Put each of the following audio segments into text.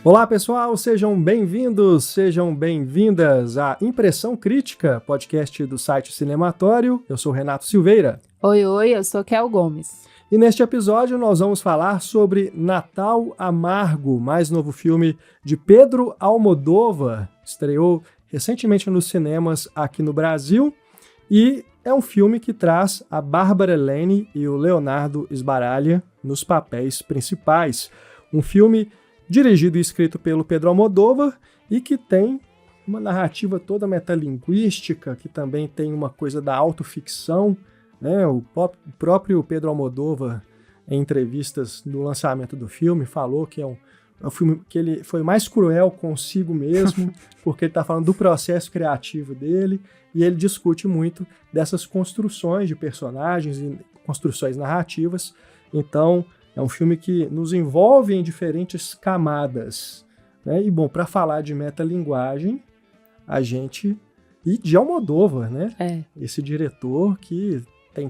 Olá pessoal, sejam bem-vindos, sejam bem-vindas à Impressão Crítica, podcast do site Cinematório. Eu sou Renato Silveira. Oi, eu sou Kel Gomes. E neste episódio nós vamos falar sobre Natal Amargo, mais novo filme de Pedro Almodóvar. Estreou recentemente nos cinemas aqui no Brasil e é um filme que traz a Bárbara Lane e o Leonardo Sbaraglia nos papéis principais. Um filme dirigido e escrito pelo Pedro Almodóvar e que tem uma narrativa toda metalinguística, que também tem uma coisa da autoficção, né? O próprio Pedro Almodóvar, em entrevistas no lançamento do filme, falou que é um filme que ele foi mais cruel consigo mesmo, porque ele está falando do processo criativo dele, e ele discute muito dessas construções de personagens e construções narrativas. Então, é um filme que nos envolve em diferentes camadas, né? E, bom, para falar de metalinguagem, e de Almodóvar, né? Esse diretor que tem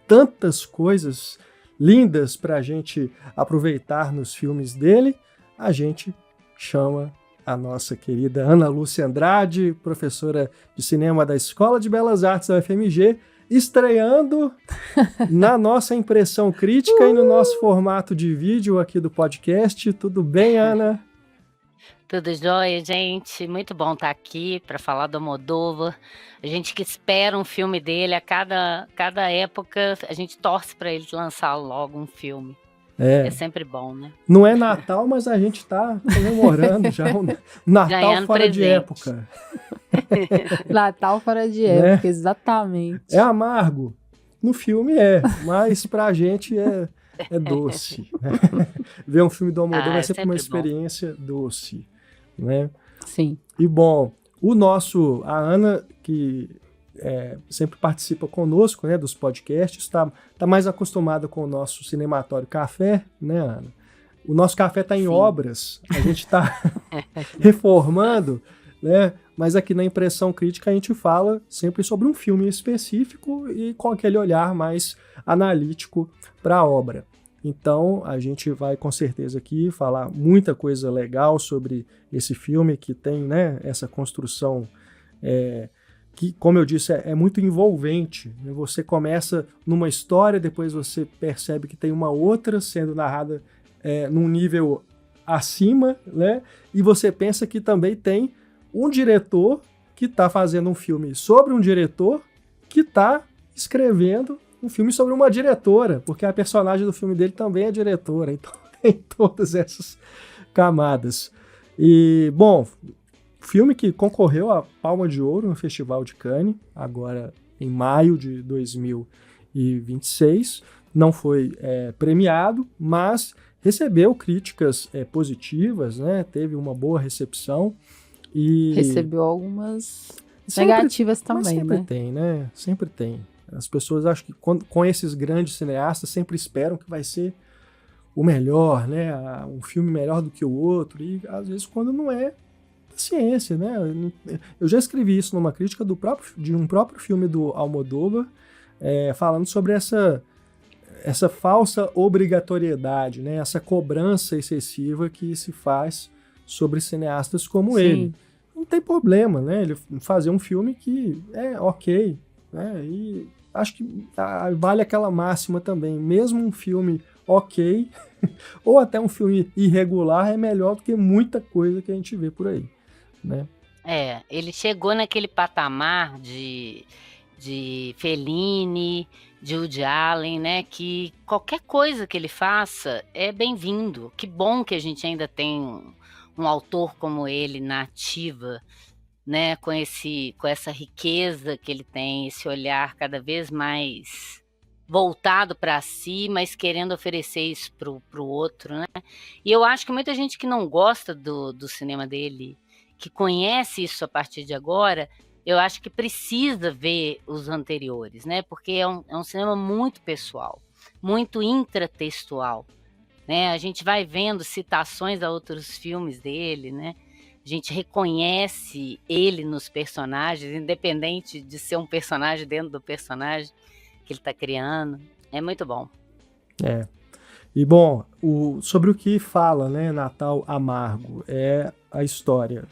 tantas coisas lindas para a gente aproveitar nos filmes dele, a gente chama a nossa querida Ana Lúcia Andrade, professora de cinema da Escola de Belas Artes da UFMG, estreando na nossa Impressão Crítica e no nosso formato de vídeo aqui do podcast. Tudo bem, Ana? Tudo jóia, gente. Muito bom estar aqui para falar do Almodóvar. A gente que espera um filme dele, a cada época a gente torce para ele lançar logo um filme. É sempre bom, né? Não é Natal, mas a gente está comemorando já o Natal ganhando fora presente. de época. Natal fora de época, né? Exatamente. É amargo. No filme mas pra gente é doce. Né? Ver um filme do Almodóvar é sempre uma experiência doce. Né? Sim. E bom, a Ana, que sempre participa conosco, né, dos podcasts, tá mais acostumada com o nosso Cinematório Café, né, Ana? O nosso café está em obras, a gente está reformando, né? Mas aqui na Impressão Crítica a gente fala sempre sobre um filme específico e com aquele olhar mais analítico para a obra. Então a gente vai com certeza aqui falar muita coisa legal sobre esse filme que tem, né, essa construção que, como eu disse, é muito envolvente. Você começa numa história, depois você percebe que tem uma outra sendo narrada num nível acima, né? E você pensa que também tem um diretor que está fazendo um filme sobre um diretor que está escrevendo um filme sobre uma diretora, porque a personagem do filme dele também é diretora, então tem todas essas camadas. E, bom, filme que concorreu à Palma de Ouro no Festival de Cannes, agora em maio de 2026, não foi premiado, mas recebeu críticas positivas, né? Teve uma boa recepção. E recebeu algumas negativas também, mas sempre né? Tem, né? Sempre tem. As pessoas acham que com esses grandes cineastas sempre esperam que vai ser o melhor, né? Um filme melhor do que o outro, e às vezes quando não é, ciência, né? Eu já escrevi isso numa crítica de um próprio filme do Almodóvar, falando sobre essa falsa obrigatoriedade, né? Essa cobrança excessiva que se faz sobre cineastas como Sim. ele. Não tem problema, né? Ele fazer um filme que é ok, né? E acho que vale aquela máxima também. Mesmo um filme ok, ou até um filme irregular, é melhor do que muita coisa que a gente vê por aí, né? Ele chegou naquele patamar de Fellini, de Woody Allen, né? Que qualquer coisa que ele faça é bem-vindo. Que bom que a gente ainda tem um autor como ele na ativa, né? Com essa riqueza que ele tem, esse olhar cada vez mais voltado para si, mas querendo oferecer isso pro outro, né? E eu acho que muita gente que não gosta do cinema dele, que conhece isso a partir de agora, eu acho que precisa ver os anteriores, né? Porque é um cinema muito pessoal, muito intratextual, né? A gente vai vendo citações a outros filmes dele, né? A gente reconhece ele nos personagens, independente de ser um personagem dentro do personagem que ele está criando. É muito bom. E, bom, sobre o que fala, né, Natal Amargo, é a história,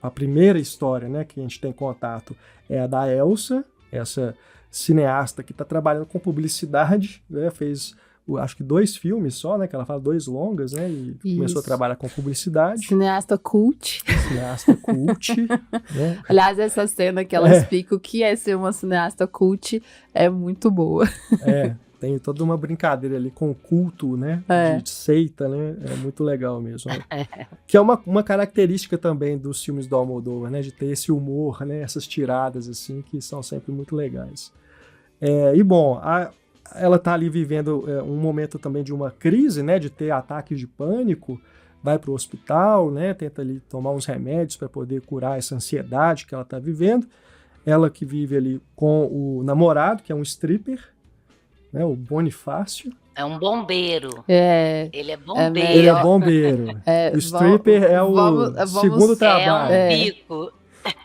a primeira história, né, que a gente tem contato é a da Elsa, essa cineasta que está trabalhando com publicidade, né, fez, acho que 2 filmes só, né, que ela faz 2 longas, né, e começou a trabalhar com publicidade. Cineasta cult. Cineasta cult, né? Aliás, essa cena que ela explica o que é ser uma cineasta cult é muito boa. Tem toda uma brincadeira ali com o culto, né? De seita, né? É muito legal mesmo. Né? Que é uma característica também dos filmes do Almodóvar, né? De ter esse humor, né? Essas tiradas, assim, que são sempre muito legais. E, bom, ela tá ali vivendo um momento também de uma crise, né? De ter ataques de pânico. Vai para o hospital, né? Tenta ali tomar uns remédios para poder curar essa ansiedade que ela tá vivendo. Ela que vive ali com o namorado, que é um stripper, né, o Bonifácio. É um bombeiro. Ele é bombeiro. Ele é bombeiro. O stripper é o segundo trabalho. É um bico.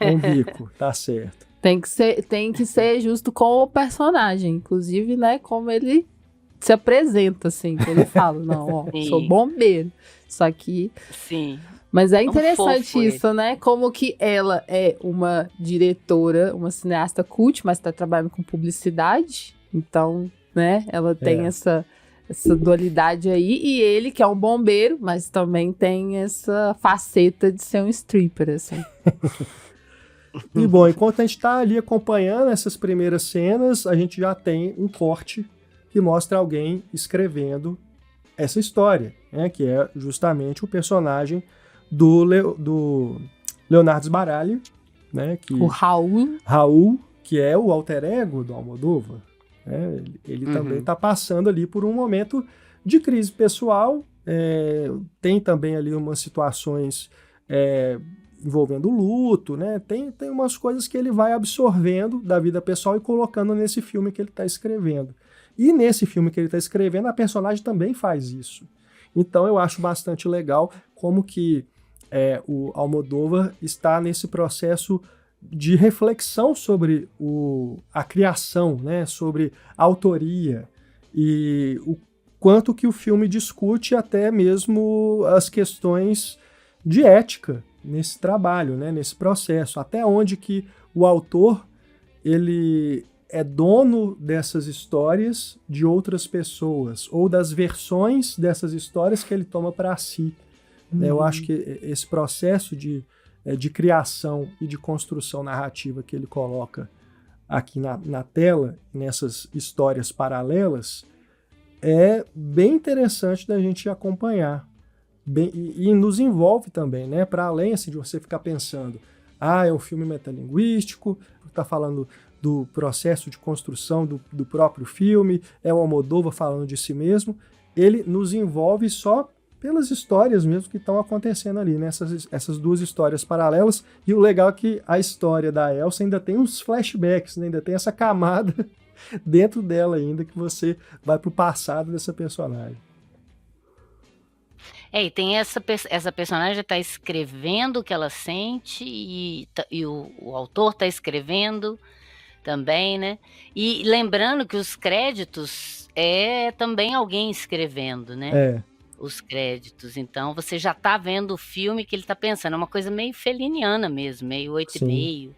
Um bico, tá certo. Tem que ser justo com o personagem. Inclusive, né, como ele se apresenta, assim. Que ele fala, não, ó, sou bombeiro. Só que... Sim. Mas é interessante isso, né? Como que ela é uma diretora, uma cineasta cult, mas tá trabalhando com publicidade. Então... né? Ela tem essa dualidade aí, e ele que é um bombeiro, mas também tem essa faceta de ser um stripper, assim. E bom, enquanto a gente tá ali acompanhando essas primeiras cenas, a gente já tem um corte que mostra alguém escrevendo essa história, né? Que é justamente o personagem do Leonardo Sbaraglia, né? O Raul. Raul, que é o alter ego do Almodóvar. Ele também está passando ali por um momento de crise pessoal, tem também ali umas situações envolvendo luto, né? Tem umas coisas que ele vai absorvendo da vida pessoal e colocando nesse filme que ele está escrevendo. E nesse filme que ele está escrevendo, a personagem também faz isso. Então eu acho bastante legal como que o Almodóvar está nesse processo de reflexão sobre a criação, né, sobre a autoria e o quanto que o filme discute até mesmo as questões de ética nesse trabalho, né, nesse processo, até onde que o autor ele é dono dessas histórias de outras pessoas ou das versões dessas histórias que ele toma para si. Eu acho que esse processo de criação e de construção narrativa que ele coloca aqui na tela, nessas histórias paralelas, é bem interessante da gente acompanhar. E nos envolve também, né? Para além assim, de você ficar pensando, é um filme metalinguístico, está falando do processo de construção do próprio filme, é o Almodóvar falando de si mesmo, ele nos envolve só pelas histórias mesmo que estão acontecendo ali, né? Essas 2 histórias paralelas. E o legal é que a história da Elsa ainda tem uns flashbacks, né? Ainda tem essa camada dentro dela ainda, que você vai pro passado dessa personagem. E tem essa personagem está escrevendo o que ela sente e o autor está escrevendo também, né? E lembrando que os créditos é também alguém escrevendo, né? Os créditos, então você já tá vendo o filme que ele tá pensando, é uma coisa meio feliniana mesmo, meio 8,5.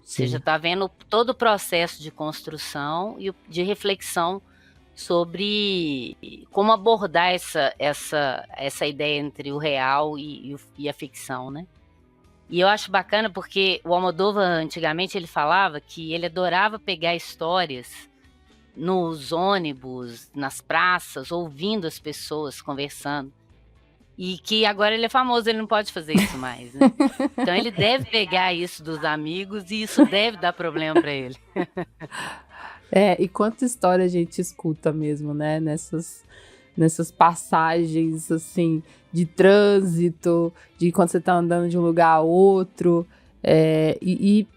Você já tá vendo todo o processo de construção e de reflexão sobre como abordar essa ideia entre o real e a ficção, né? E eu acho bacana porque o Almodóvar antigamente ele falava que ele adorava pegar histórias nos ônibus, nas praças, ouvindo as pessoas conversando. E que agora ele é famoso, ele não pode fazer isso mais, né? Então ele deve pegar isso dos amigos e isso deve dar problema para ele. E quanta história a gente escuta mesmo, né? Nessas passagens, assim, de trânsito, de quando você tá andando de um lugar a outro, e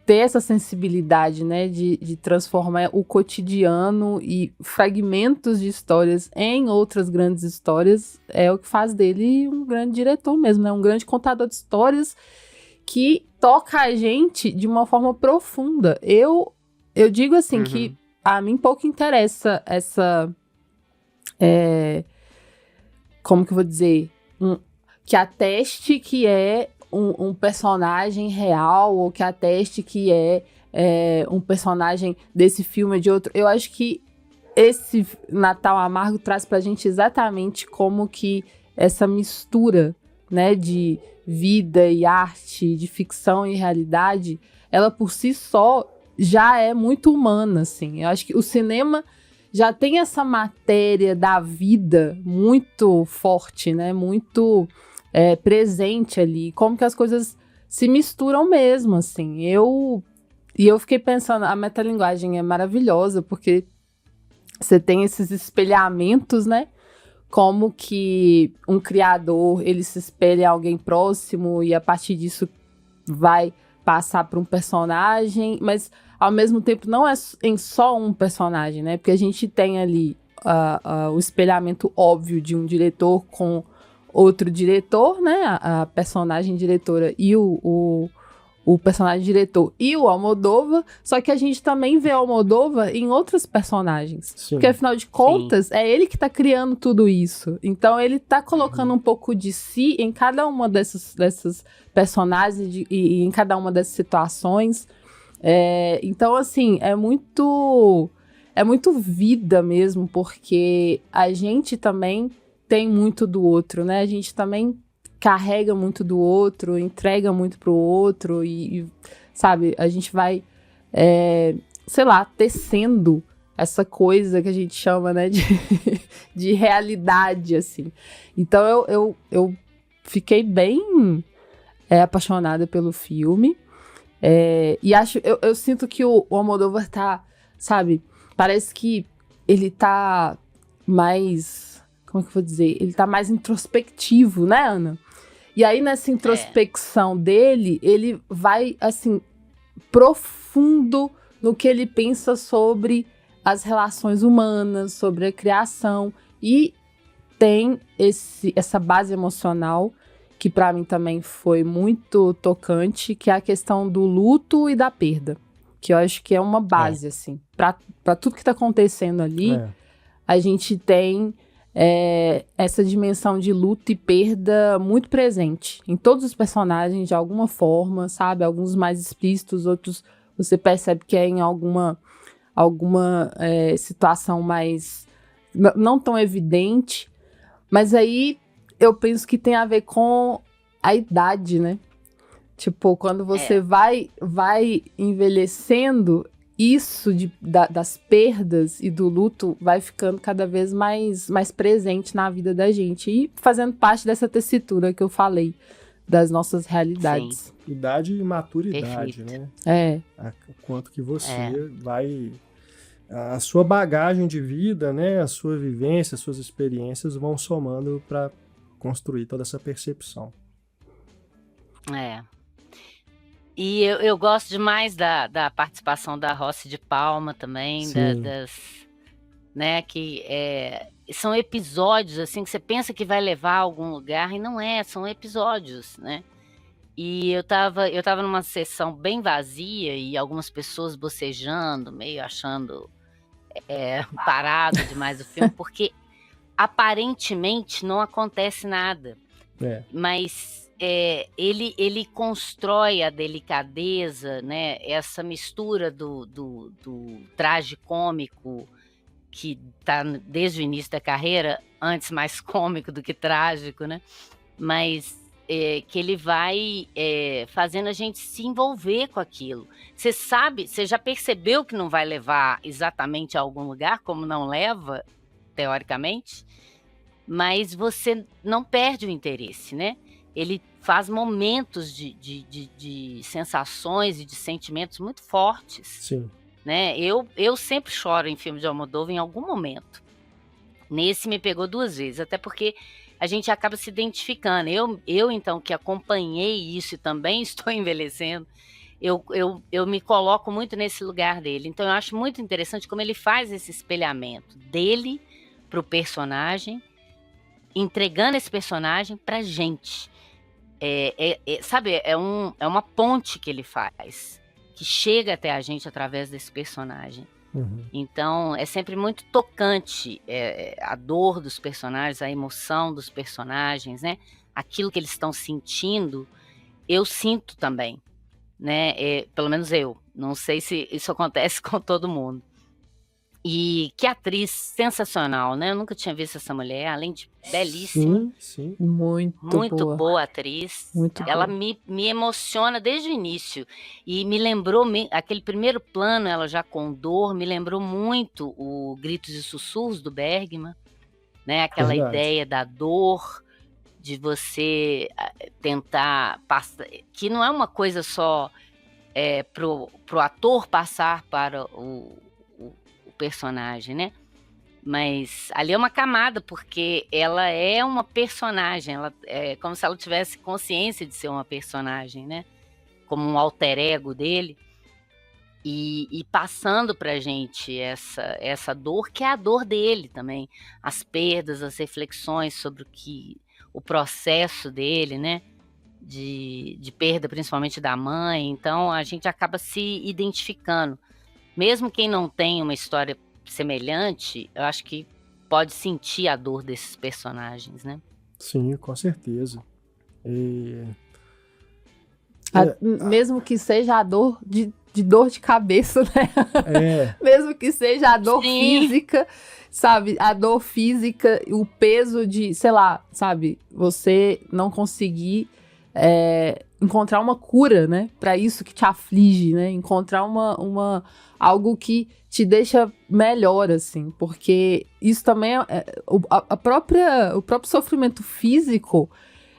ter essa sensibilidade, né, de transformar o cotidiano e fragmentos de histórias em outras grandes histórias é o que faz dele um grande diretor mesmo, né, um grande contador de histórias que toca a gente de uma forma profunda. Eu digo assim que a mim pouco interessa como que eu vou dizer? Que ateste que é um personagem real, ou que ateste que é um personagem desse filme ou de outro. Eu acho que esse Natal Amargo traz pra gente exatamente como que essa mistura, né, de vida e arte, de ficção e realidade, ela por si só já é muito humana, assim. Eu acho que o cinema já tem essa matéria da vida muito forte, né, muito presente ali, como que as coisas se misturam mesmo, assim. E eu fiquei pensando, a metalinguagem é maravilhosa, porque você tem esses espelhamentos, né? Como que um criador, ele se espelha em alguém próximo e a partir disso vai passar para um personagem, mas ao mesmo tempo não é em só um personagem, né? Porque a gente tem ali o espelhamento óbvio de um diretor com outro diretor, né? A personagem diretora e o personagem diretor e o Almodóvar, só que a gente também vê o Almodóvar em outros personagens. Sim. Porque, afinal de contas, é ele que tá criando tudo isso. Então, ele tá colocando um pouco de si em cada uma dessas personagens e em cada uma dessas situações. Então, assim, é muito vida mesmo, porque a gente também tem muito do outro, né? A gente também carrega muito do outro, entrega muito pro outro e sabe, a gente vai, sei lá, tecendo essa coisa que a gente chama, né, de realidade, assim. Então eu fiquei bem apaixonada pelo filme, e eu sinto que o Almodóvar tá, sabe, parece que ele tá mais, como é que eu vou dizer? Ele tá mais introspectivo, né, Ana? E aí, nessa introspecção dele, ele vai, assim, profundo no que ele pensa sobre as relações humanas, sobre a criação. E tem essa base emocional, que pra mim também foi muito tocante, que é a questão do luto e da perda. Que eu acho que é uma base, assim. Pra tudo que tá acontecendo ali, a gente tem essa dimensão de luto e perda muito presente em todos os personagens, de alguma forma, sabe? Alguns mais explícitos, outros você percebe que é em alguma situação mais não tão evidente, mas aí eu penso que tem a ver com a idade, né? Tipo, quando você vai envelhecendo, isso das perdas e do luto vai ficando cada vez mais presente na vida da gente e fazendo parte dessa tessitura que eu falei, das nossas realidades. Sim. Idade e maturidade, Perfeito. né? O quanto que você vai... A sua bagagem de vida, né? A sua vivência, as suas experiências vão somando para construir toda essa percepção. E eu gosto demais da participação da Rossi de Palma também, né, que são episódios assim que você pensa que vai levar a algum lugar e não são episódios, né? E eu tava numa sessão bem vazia e algumas pessoas bocejando, meio achando parado demais o filme, porque aparentemente não acontece nada, mas ele constrói a delicadeza, né? Essa mistura do tragicômico que tá desde o início da carreira, antes mais cômico do que trágico, né? Mas que ele vai fazendo a gente se envolver com aquilo. Você já percebeu que não vai levar exatamente a algum lugar, como não leva, teoricamente, mas você não perde o interesse, né? Ele faz momentos de sensações e de sentimentos muito fortes. Sim. Né? Eu sempre choro em filme de Almodóvar em algum momento. Nesse me pegou 2 vezes, até porque a gente acaba se identificando. Eu então, que acompanhei isso e também estou envelhecendo, eu me coloco muito nesse lugar dele. Então eu acho muito interessante como ele faz esse espelhamento dele para o personagem, entregando esse personagem pra gente. Sabe, é uma ponte que ele faz, que chega até a gente através desse personagem. Então, é sempre muito tocante a dor dos personagens, a emoção dos personagens, né? Aquilo que eles estão sentindo, eu sinto também, né? Pelo menos eu. Não sei se isso acontece com todo mundo. E que atriz sensacional, né? Eu nunca tinha visto essa mulher, além de belíssima. Sim, sim. Muito boa atriz. Muito Ela boa. me emociona desde o início. E me lembrou, aquele primeiro plano, ela já com dor, me lembrou muito o Gritos e Sussurros do Bergman, né? Aquela Verdade. ideia da dor, de você tentar passar, que não é uma coisa só pro ator passar para o personagem, né? Mas ali é uma camada, porque ela é uma personagem, ela é como se ela tivesse consciência de ser uma personagem, né? Como um alter ego dele, e passando pra gente essa dor, que é a dor dele também, as perdas, as reflexões sobre o processo dele, né? De perda, principalmente da mãe. Então a gente acaba se identificando. Mesmo quem não tem uma história semelhante, eu acho que pode sentir a dor desses personagens, né? Sim, com certeza. Mesmo que seja a dor de dor de cabeça, né? Mesmo que seja a dor física, sabe? A dor física, o peso de, sei lá, sabe? Você não conseguir encontrar uma cura, né? Pra isso que te aflige, né? Encontrar algo que te deixa melhor, assim. Porque isso também o próprio sofrimento físico.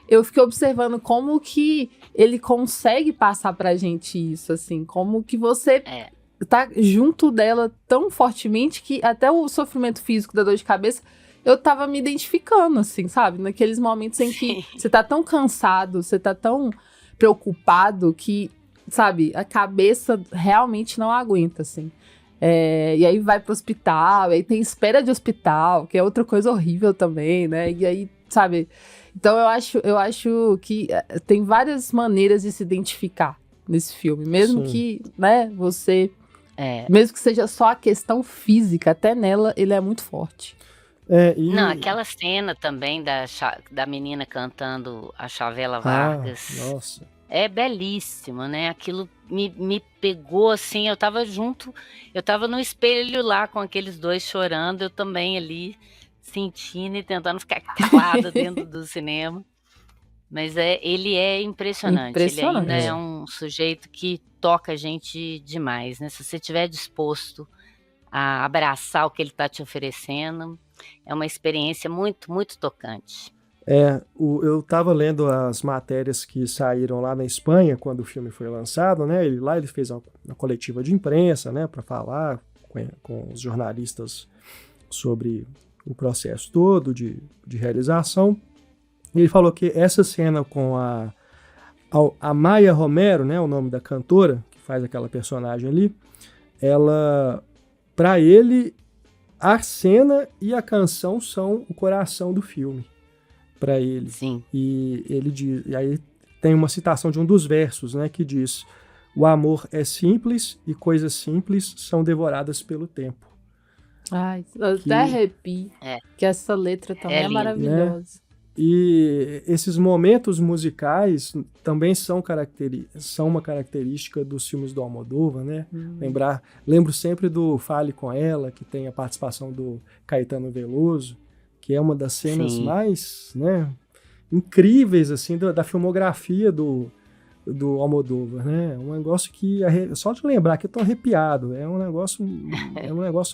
Eu fiquei observando como que ele consegue passar pra gente isso, assim. Como que você tá junto dela tão fortemente que até o sofrimento físico da dor de cabeça, eu tava me identificando, assim, sabe? Naqueles momentos em que você tá tão cansado, você tá tão preocupado que, sabe, a cabeça realmente não aguenta, assim. E aí vai pro hospital, aí tem espera de hospital, que é outra coisa horrível também, né? E aí, sabe... Então eu acho que tem várias maneiras de se identificar nesse filme. Mesmo que, né, você... Mesmo que seja só a questão física, até nela ele é muito forte. Não, aquela cena também da menina cantando a Chavela Vargas. Nossa. É belíssimo, né? Aquilo me pegou assim, eu tava junto, eu tava no espelho lá com aqueles dois chorando, eu também ali sentindo e tentando ficar calada dentro do cinema. Mas ele é impressionante. Ele ainda é um sujeito que toca a gente demais, né? Se você estiver disposto a abraçar o que ele está te oferecendo, é uma experiência muito, muito tocante. Eu estava lendo as matérias que saíram lá na Espanha quando o filme foi lançado, né? Ele fez uma coletiva de imprensa, né, para falar com os jornalistas sobre o processo todo de realização. E ele falou que essa cena com a Maya Romero, né, o nome da cantora que faz aquela personagem ali, ela, para ele, a cena e a canção são o coração do filme para ele. Sim. E ele diz, e aí tem uma citação de um dos versos, né, que diz: o amor é simples e coisas simples são devoradas pelo tempo. Ai, eu até arrepio, que essa letra também é maravilhosa. Né? E esses momentos musicais também são uma característica dos filmes do Almodóvar, né? Lembro sempre do Fale com Ela, que tem a participação do Caetano Veloso, que é uma das cenas mais, né, incríveis assim, da filmografia do Almodóvar, né? Um negócio que, só de lembrar que eu tô arrepiado, é um negócio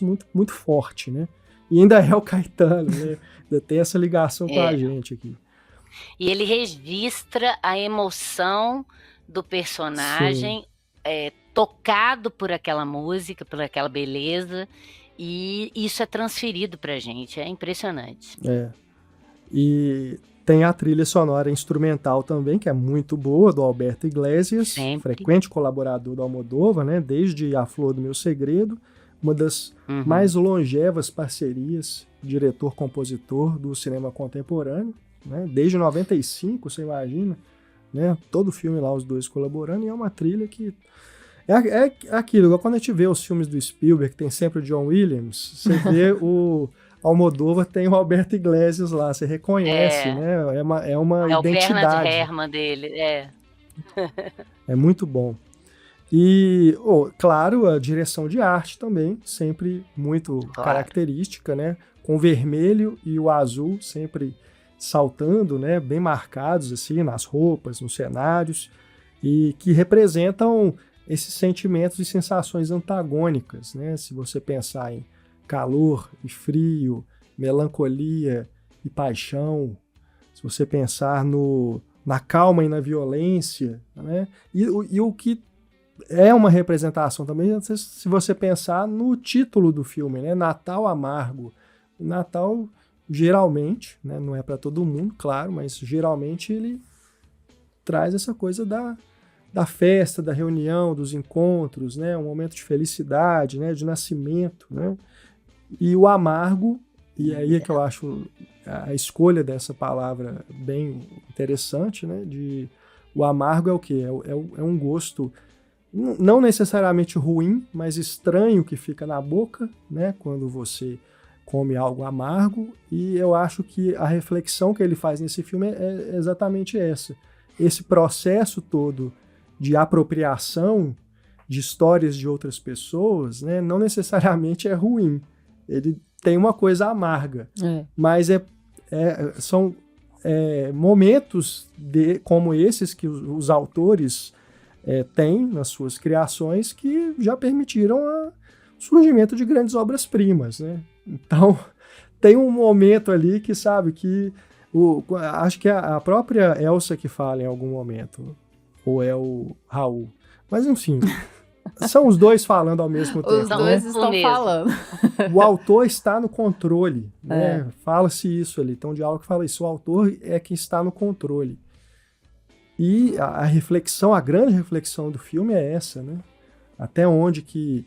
muito, muito forte, né? E ainda é o Caetano, né? Ainda tem essa ligação com a gente aqui. E ele registra a emoção do personagem tocado por aquela música, por aquela beleza, e isso é transferido pra gente, é impressionante. E tem a trilha sonora instrumental também, que é muito boa, do Alberto Iglesias, frequente colaborador do Almodóvar, né? Desde A Flor do Meu Segredo, uma das mais longevas parcerias diretor-compositor do cinema contemporâneo, né? Desde 95, você imagina, né? Todo filme lá, os dois colaborando, e é uma trilha que É aquilo, igual quando a gente vê os filmes do Spielberg, que tem sempre o John Williams, você vê o Almodóvar, tem o Alberto Iglesias lá, você reconhece, né? É uma É o Bernard identidade. Herrmann dele, É muito bom. E, claro, a direção de arte também, sempre muito característica, né? Com o vermelho e o azul sempre saltando, né? Bem marcados, assim, nas roupas, nos cenários, e que representam esses sentimentos e sensações antagônicas, né? Se você pensar em calor e frio, melancolia e paixão, se você pensar na calma e na violência, né? E o que é uma representação também, se você pensar no título do filme, né? Natal Amargo. O Natal, geralmente, né? Não é para todo mundo, claro, mas geralmente ele traz essa coisa da festa, da reunião, dos encontros, né? Um momento de felicidade, né? De nascimento, né? E o amargo, e aí é que eu acho a escolha dessa palavra bem interessante, né? O amargo é o quê? É um gosto não necessariamente ruim, mas estranho que fica na boca, né? Quando você come algo amargo, e eu acho que a reflexão que ele faz nesse filme é exatamente essa. Esse processo todo de apropriação de histórias de outras pessoas, né? Não necessariamente é ruim. Ele tem uma coisa amarga, mas são momentos como esses que os autores têm nas suas criações que já permitiram o surgimento de grandes obras-primas, né? Então, tem um momento ali que, sabe, que acho que é a própria Elsa que fala em algum momento, ou é o Raul, mas enfim, são os dois falando ao mesmo tempo. Os dois estão falando. O autor está no controle, né? Fala-se isso ali, tem um diálogo que fala isso, o autor é quem está no controle. E a reflexão, a grande reflexão do filme é essa, né? Até onde que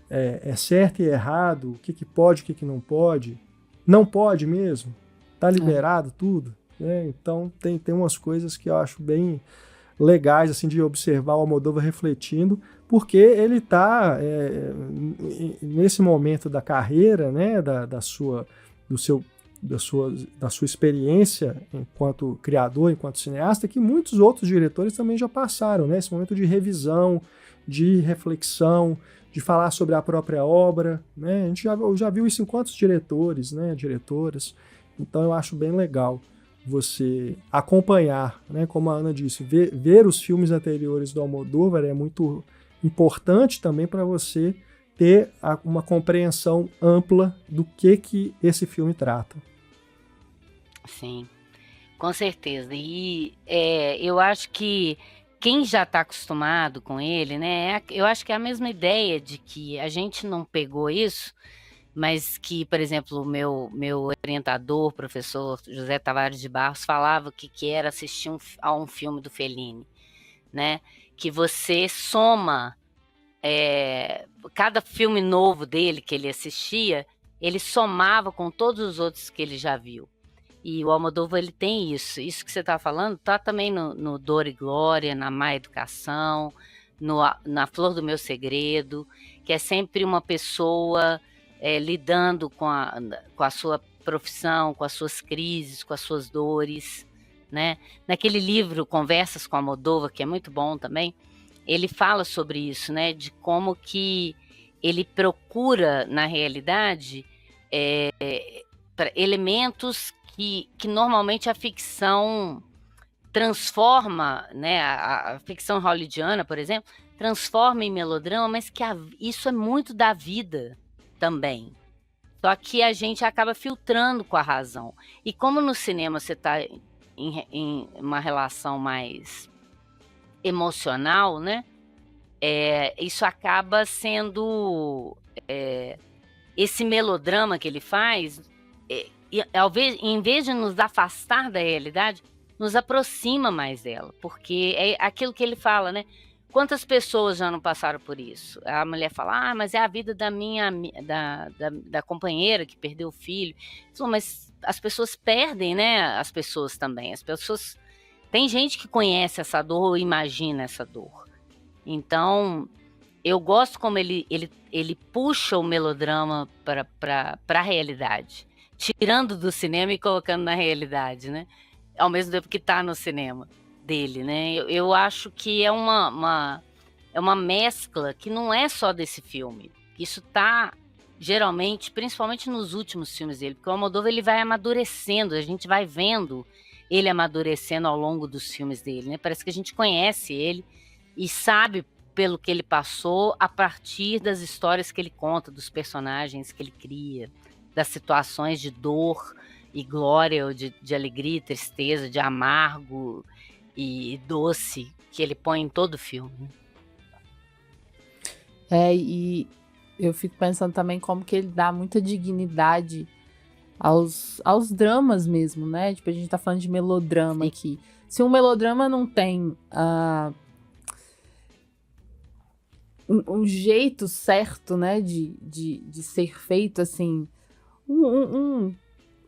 é certo e errado, o que pode, o que não pode. Não pode mesmo? Tá liberado tudo? Né? Então tem umas coisas que eu acho bem legais assim, de observar o Almodóvar refletindo, porque ele está nesse momento da carreira, né? da sua experiência enquanto criador, enquanto cineasta, que muitos outros diretores também já passaram, né? Esse momento de revisão, de reflexão, de falar sobre a própria obra, né? A gente já viu isso em quantos diretores, né? Diretoras. Então eu acho bem legal você acompanhar, né? Como a Ana disse, ver os filmes anteriores do Almodóvar é muito importante também para você ter uma compreensão ampla do que esse filme trata. Sim, com certeza. E eu acho que quem já está acostumado com ele, né? Eu acho que é a mesma ideia de que a gente não pegou isso, mas que, por exemplo, o meu orientador, professor José Tavares de Barros, falava que era assistir a um filme do Fellini, né? Que você soma cada filme novo dele que ele assistia, ele somava com todos os outros que ele já viu. E o Almodóvar, ele tem isso. Isso que você está falando está também no Dor e Glória, na Má Educação, na Flor do Meu Segredo, que é sempre uma pessoa lidando com a sua profissão, com as suas crises, com as suas dores, né? Naquele livro Conversas com Almodóvar, que é muito bom também, ele fala sobre isso, né? De como que ele procura, na realidade, elementos que normalmente a ficção transforma, né? A ficção hollywoodiana, por exemplo, transforma em melodrama, mas que isso é muito da vida também. Só que a gente acaba filtrando com a razão. E como no cinema você está em uma relação mais emocional, né? Isso acaba sendo esse melodrama que ele faz, em vez de nos afastar da realidade, nos aproxima mais dela, porque é aquilo que ele fala, né? Quantas pessoas já não passaram por isso? A mulher fala, mas é a vida da companheira que perdeu o filho. Mas as pessoas perdem, né? As pessoas também. Tem gente que conhece essa dor ou imagina essa dor. Então, eu gosto como ele puxa o melodrama para a realidade, tirando do cinema e colocando na realidade, né? Ao mesmo tempo que está no cinema dele, né? Eu acho que é uma mescla que não é só desse filme. Isso tá geralmente, principalmente nos últimos filmes dele, porque o Almodóvar ele vai amadurecendo, a gente vai vendo ele amadurecendo ao longo dos filmes dele, né? Parece que a gente conhece ele e sabe pelo que ele passou a partir das histórias que ele conta, dos personagens que ele cria, das situações de dor e glória, ou de alegria e tristeza, de amargo e doce que ele põe em todo o filme. E eu fico pensando também como que ele dá muita dignidade aos dramas mesmo, né? Tipo, a gente tá falando de melodrama aqui. Se um melodrama não tem um jeito certo, né, de ser feito, assim,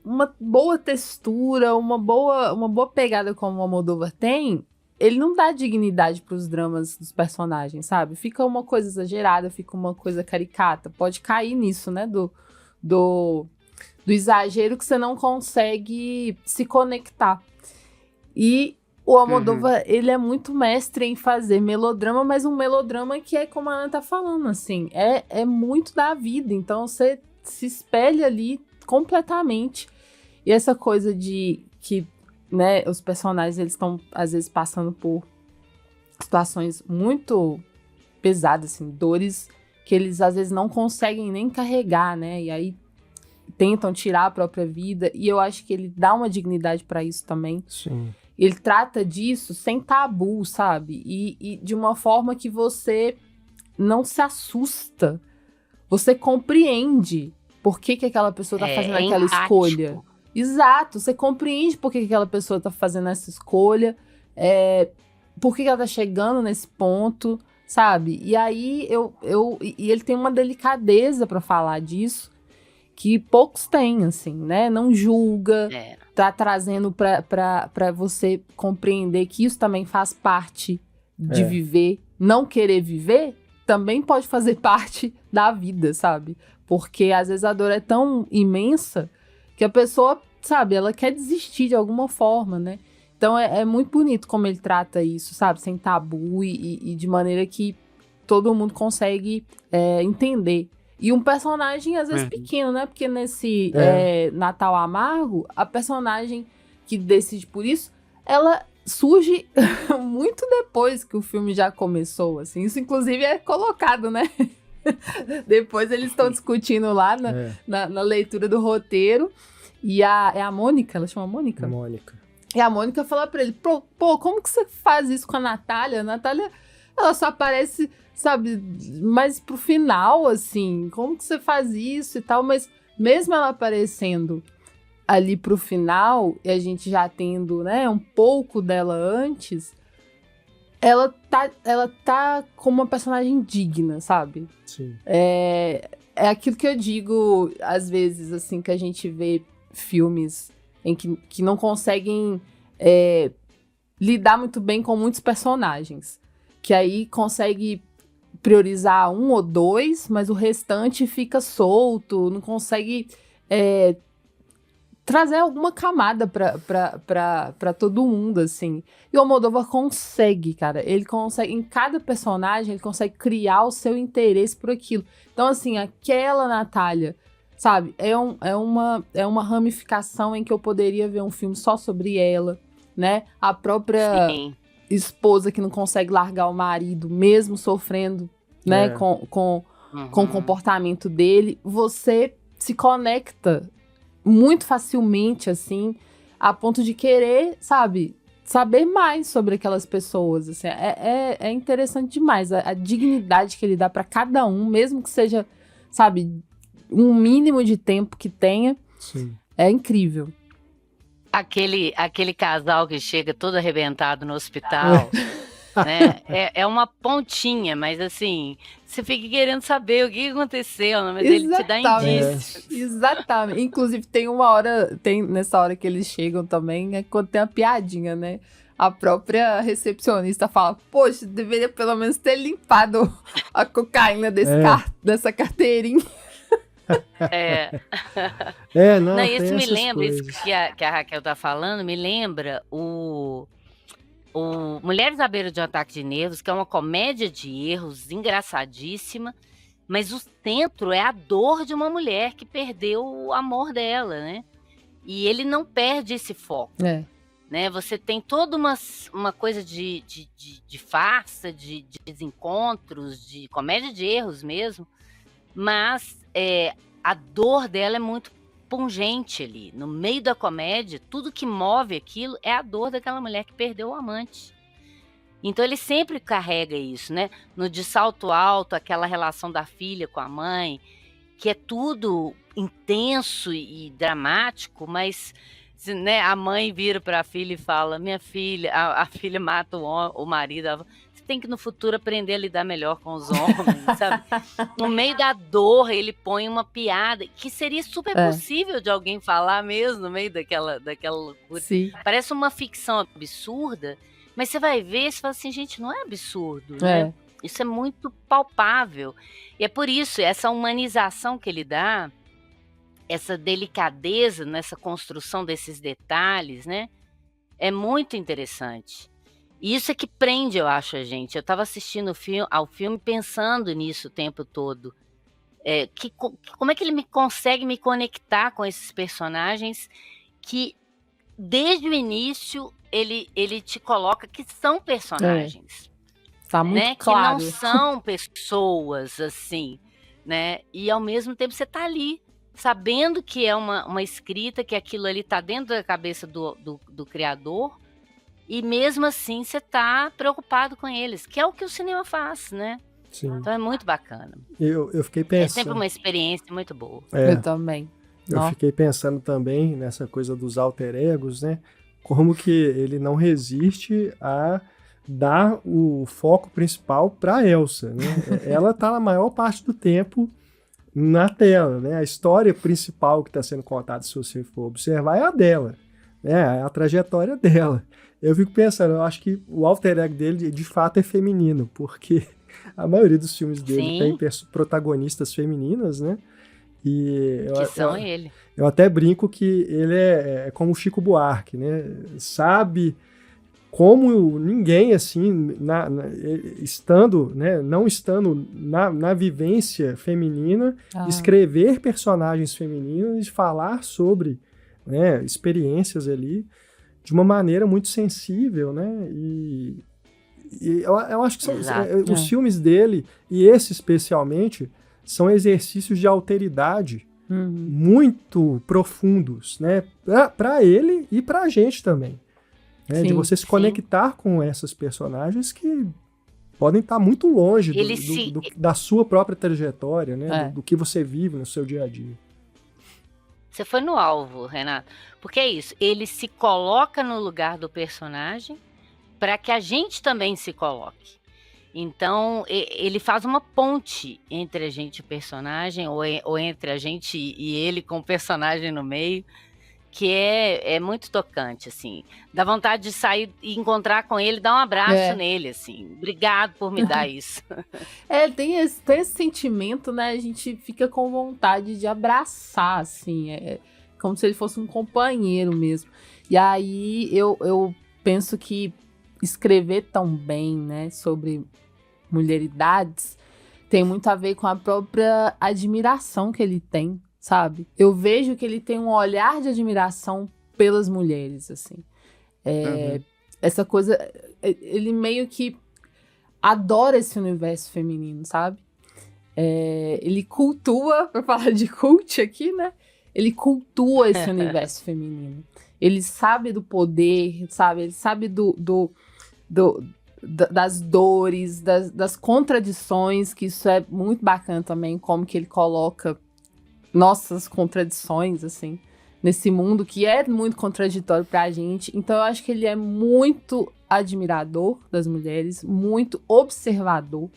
uma boa textura, uma boa pegada como o Almodóvar tem, ele não dá dignidade pros dramas dos personagens, sabe? Fica uma coisa exagerada, fica uma coisa caricata. Pode cair nisso, né? Do exagero que você não consegue se conectar. E o Almodóvar, ele é muito mestre em fazer melodrama, mas um melodrama que é como a Ana tá falando, assim, é muito da vida. Então você se espelha ali completamente. E essa coisa de que, né, os personagens, eles estão, às vezes, passando por situações muito pesadas, assim, dores que eles, às vezes, não conseguem nem carregar, né, e aí tentam tirar a própria vida, e eu acho que ele dá uma dignidade pra isso também. Sim. Ele trata disso sem tabu, sabe, e de uma forma que você não se assusta, você compreende por que aquela pessoa tá fazendo aquela escolha. Exato, você compreende por que aquela pessoa tá fazendo essa escolha, por que ela tá chegando nesse ponto, sabe? E aí e ele tem uma delicadeza pra falar disso que poucos têm, assim, né? Não julga, tá trazendo pra você compreender que isso também faz parte de viver. Não querer viver também pode fazer parte da vida, sabe? Porque às vezes a dor é tão imensa que a pessoa, sabe, ela quer desistir de alguma forma, né? Então é muito bonito como ele trata isso, sabe? Sem tabu e de maneira que todo mundo consegue entender. E um personagem, às vezes, pequeno, né? Porque nesse Natal Amargo, a personagem que decide por isso, ela surge muito depois que o filme já começou, assim. Isso, inclusive, é colocado, né? Depois eles estão discutindo lá na leitura do roteiro. E a Mônica, ela chama Mônica? Mônica. E a Mônica fala pra ele, pô, como que você faz isso com a Natália? A Natália, ela só aparece, sabe, mais pro final, assim. Como que você faz isso e tal? Mas mesmo ela aparecendo ali pro final, e a gente já tendo, né, um pouco dela antes, ela tá como uma personagem digna, sabe? Sim. É aquilo que eu digo, às vezes, assim, que a gente vê filmes em que não conseguem lidar muito bem com muitos personagens. Que aí consegue priorizar um ou dois, mas o restante fica solto, não consegue trazer alguma camada pra todo mundo, assim. E o Almodóvar consegue, cara. Ele consegue, em cada personagem, ele consegue criar o seu interesse por aquilo. Então, assim, aquela Natália, sabe, é uma ramificação em que eu poderia ver um filme só sobre ela, né? A própria esposa que não consegue largar o marido, mesmo sofrendo, né, com o comportamento dele. Você se conecta muito facilmente, assim, a ponto de querer, sabe, saber mais sobre aquelas pessoas, assim. É interessante demais a dignidade que ele dá pra cada um, mesmo que seja, sabe, um mínimo de tempo que tenha. Sim. É incrível. Aquele casal que chega todo arrebentado no hospital, né? É uma pontinha, mas assim, você fica querendo saber o que aconteceu, né? Mas ele te dá indícios. Exatamente. Inclusive, nessa hora que eles chegam também, é quando tem uma piadinha, né? A própria recepcionista fala, poxa, deveria pelo menos ter limpado a cocaína dessa carteirinha. Não, Não, tem isso me essas lembra, coisas. isso que a Raquel tá falando, me lembra o Mulheres à Beira de um Ataque de Nervos, que é uma comédia de erros engraçadíssima, mas o centro é a dor de uma mulher que perdeu o amor dela, né? E ele não perde esse foco. Né? Você tem toda uma coisa de farsa, de desencontros, de comédia de erros mesmo, mas a dor dela é muito pungente ali. No meio da comédia, tudo que move aquilo é a dor daquela mulher que perdeu o amante. Então ele sempre carrega isso, né? No De Salto Alto, aquela relação da filha com a mãe, que é tudo intenso e dramático, mas... né, a mãe vira para a filha e fala, minha filha, a filha mata o marido, ela fala, você tem que no futuro aprender a lidar melhor com os homens, sabe? No meio da dor ele põe uma piada que seria super possível de alguém falar mesmo no meio daquela loucura. Sim. Parece uma ficção absurda, mas você vai ver e fala assim, gente, não é absurdo, né? Isso é muito palpável. E é por isso, essa humanização que ele dá, essa delicadeza nessa construção desses detalhes, né? É muito interessante. E isso é que prende, eu acho, a gente. Eu estava assistindo ao filme pensando nisso o tempo todo. Como é que ele consegue me conectar com esses personagens que, desde o início, ele te coloca que são personagens. Tá muito né? claro. Que não são pessoas, assim, né? E, ao mesmo tempo, você tá ali, sabendo que é uma escrita, que aquilo ali tá dentro da cabeça do criador, e mesmo assim você tá preocupado com eles, que é o que o cinema faz, né? Sim. Então é muito bacana. Eu fiquei pensando... É sempre uma experiência muito boa. Eu também. Eu fiquei pensando também nessa coisa dos alter egos, né? Como que ele não resiste a dar o foco principal para Elsa, né? Ela tá na maior parte do tempo na tela, né? A história principal que está sendo contada, se você for observar, é a dela, né? É a trajetória dela. Eu fico pensando, eu acho que o alter ego dele de fato é feminino, porque a maioria dos filmes dele tem protagonistas femininas, né? E são ele. Eu até brinco que ele é como o Chico Buarque, né? Sabe como ninguém, assim, estando, né, não estando na vivência feminina, escrever personagens femininos e falar sobre, né, experiências ali de uma maneira muito sensível, né? E eu acho que os filmes dele, e esse especialmente, são exercícios de alteridade muito profundos, né? Para ele e para a gente também. Né? De você se conectar com essas personagens que podem estar muito longe da sua própria trajetória, né? Do que você vive no seu dia a dia. Você foi no alvo, Renato. Porque é isso, ele se coloca no lugar do personagem para que a gente também se coloque. Então, ele faz uma ponte entre a gente e o personagem, ou entre a gente e ele com o personagem no meio, que é muito tocante, assim. Dá vontade de sair e encontrar com ele, dar um abraço nele, assim. Obrigado por me dar isso. Tem esse sentimento, né? A gente fica com vontade de abraçar, assim. É como se ele fosse um companheiro mesmo. E aí, eu penso que escrever tão bem, né, sobre mulheridades tem muito a ver com a própria admiração que ele tem, sabe? Eu vejo que ele tem um olhar de admiração pelas mulheres, assim. Essa coisa... Ele meio que adora esse universo feminino, sabe? Ele cultua, pra falar de cult aqui, né? Ele cultua esse universo feminino. Ele sabe do poder, sabe? Ele sabe das dores, das contradições, que isso é muito bacana também, como que ele coloca nossas contradições, assim, nesse mundo que é muito contraditório pra gente. Então eu acho que ele é muito admirador das mulheres, muito observador,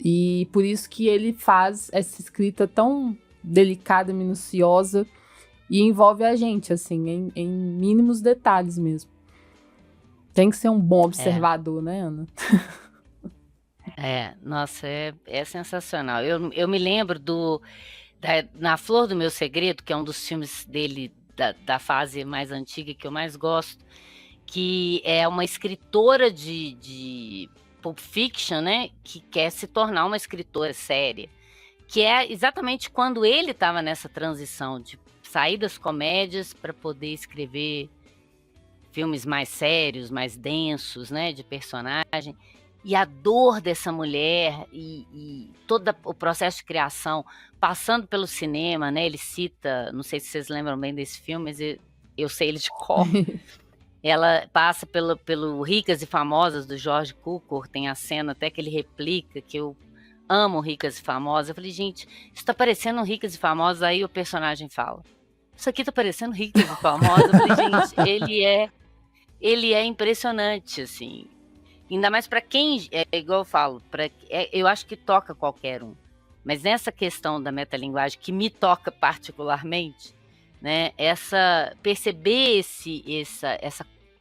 e por isso que ele faz essa escrita tão delicada, minuciosa, e envolve a gente, assim, em mínimos detalhes mesmo. Tem que ser um bom observador, né, Ana? Nossa, é sensacional. Eu me lembro Na Flor do Meu Segredo, que é um dos filmes dele, da fase mais antiga que eu mais gosto, que é uma escritora de Pulp Fiction, né, que quer se tornar uma escritora séria, que é exatamente quando ele estava nessa transição de sair das comédias para poder escrever filmes mais sérios, mais densos, né, de personagem. E a dor dessa mulher e todo o processo de criação, passando pelo cinema, né? Ele cita, não sei se vocês lembram bem desse filme, mas eu sei ele de cor. Ela passa pelo Ricas e Famosas, do George Cukor, tem a cena até que ele replica, que eu amo Ricas e Famosas. Eu falei, gente, isso tá parecendo Ricas e Famosas, aí o personagem fala, isso aqui tá parecendo Ricas e Famosas. Eu falei, gente, ele é impressionante, assim. Ainda mais para quem, igual eu falo, eu acho que toca qualquer um. Mas nessa questão da metalinguagem, que me toca particularmente, né, perceber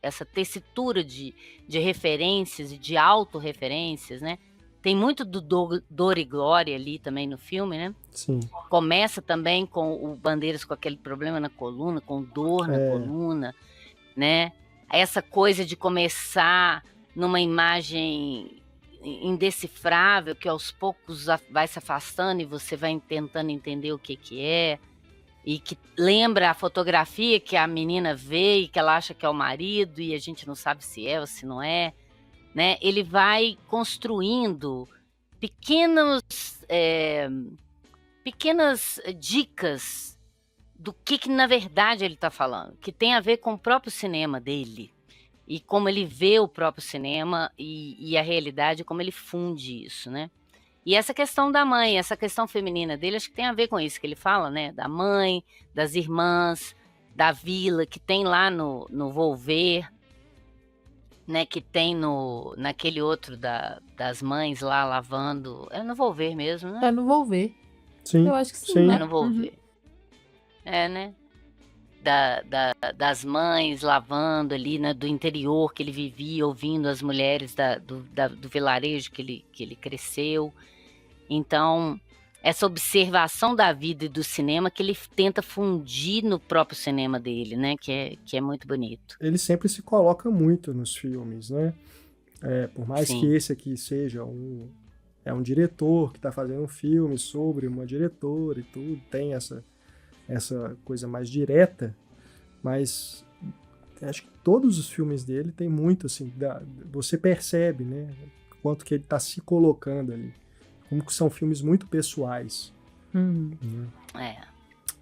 essa tessitura de referências e de autorreferências, né? Tem muito do Dor e Glória ali também no filme, né? Sim. Começa também com o Bandeiras com aquele problema na coluna, com dor na coluna, né? Essa coisa de começar numa imagem indecifrável, que aos poucos vai se afastando e você vai tentando entender o que é, e que lembra a fotografia que a menina vê e que ela acha que é o marido e a gente não sabe se é ou se não é, né? Ele vai construindo pequenas dicas do que na verdade ele está falando, que tem a ver com o próprio cinema dele, e como ele vê o próprio cinema e a realidade, como ele funde isso, né? E essa questão da mãe, essa questão feminina dele, acho que tem a ver com isso que ele fala, né? Da mãe, das irmãs, da vila, que tem lá no Volver, né? Que tem naquele outro das mães lá lavando. É no Volver mesmo, né? É no Volver. Sim. Eu acho que sim. Sim. Né? É no Volver. É, né? Das mães lavando ali, né, do interior que ele vivia, ouvindo as mulheres do vilarejo que ele cresceu. Então, essa observação da vida e do cinema que ele tenta fundir no próprio cinema dele, né, que é muito bonito. Ele sempre se coloca muito nos filmes, né? Por mais Sim. que esse aqui seja um diretor que está fazendo um filme sobre uma diretora e tudo, tem essa coisa mais direta, mas acho que todos os filmes dele tem muito, assim, você percebe, né, quanto que ele está se colocando ali, como que são filmes muito pessoais.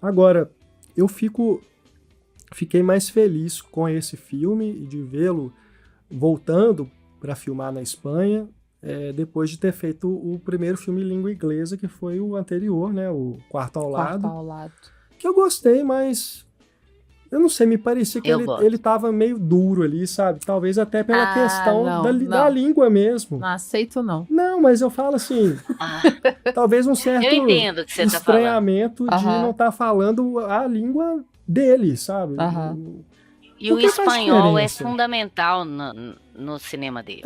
Agora, eu fiquei mais feliz com esse filme e de vê-lo voltando para filmar na Espanha, depois de ter feito o primeiro filme em língua inglesa, que foi o anterior, né, o Quarto ao Lado. Que eu gostei, mas eu não sei, me parecia que ele tava meio duro ali, sabe? Talvez até pela questão da língua mesmo. Não aceito, não. Não, mas eu falo assim, talvez um certo eu entendo o que você estranhamento tá de não estar falando a língua dele, sabe? E o espanhol é fundamental no cinema dele.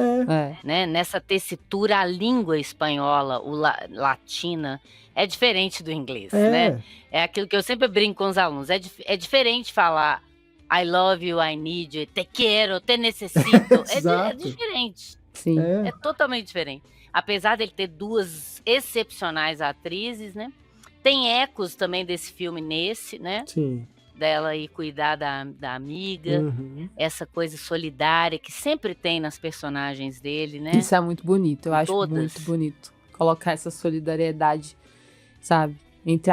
Né? Nessa tessitura, a língua espanhola, latina, é diferente do inglês, né? É aquilo que eu sempre brinco com os alunos. É diferente falar I love you, I need you, te quero, te necessito. É diferente. Sim. É totalmente diferente. Apesar dele ter duas excepcionais atrizes, né? Tem ecos também desse filme nesse, né? Sim. Dela ir cuidar da amiga, essa coisa solidária que sempre tem nas personagens dele, né? Isso é muito bonito, eu acho muito bonito. Colocar essa solidariedade, sabe? Entre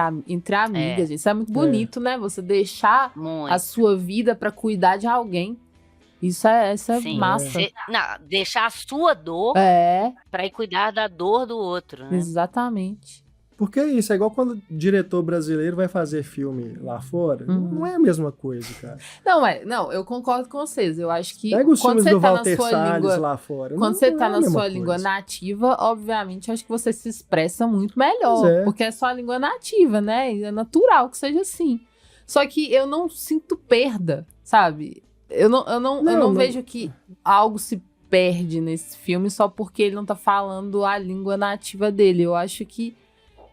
amigas, isso é muito bonito, né? Você deixar a sua vida pra cuidar de alguém. Isso é massa. Deixar a sua dor pra ir cuidar da dor do outro, né? Exatamente. Porque é isso, é igual quando o diretor brasileiro vai fazer filme lá fora. Não é a mesma coisa, cara. Não, eu concordo com vocês. Eu acho que pega os quando filmes você do tá Walter na sua Salles língua lá fora. Quando você tá na sua língua nativa, obviamente, eu acho que você se expressa muito melhor. Porque é sua língua nativa, né? É natural que seja assim. Só que eu não sinto perda, sabe? Eu não vejo que algo se perde nesse filme só porque ele não tá falando a língua nativa dele. Eu acho que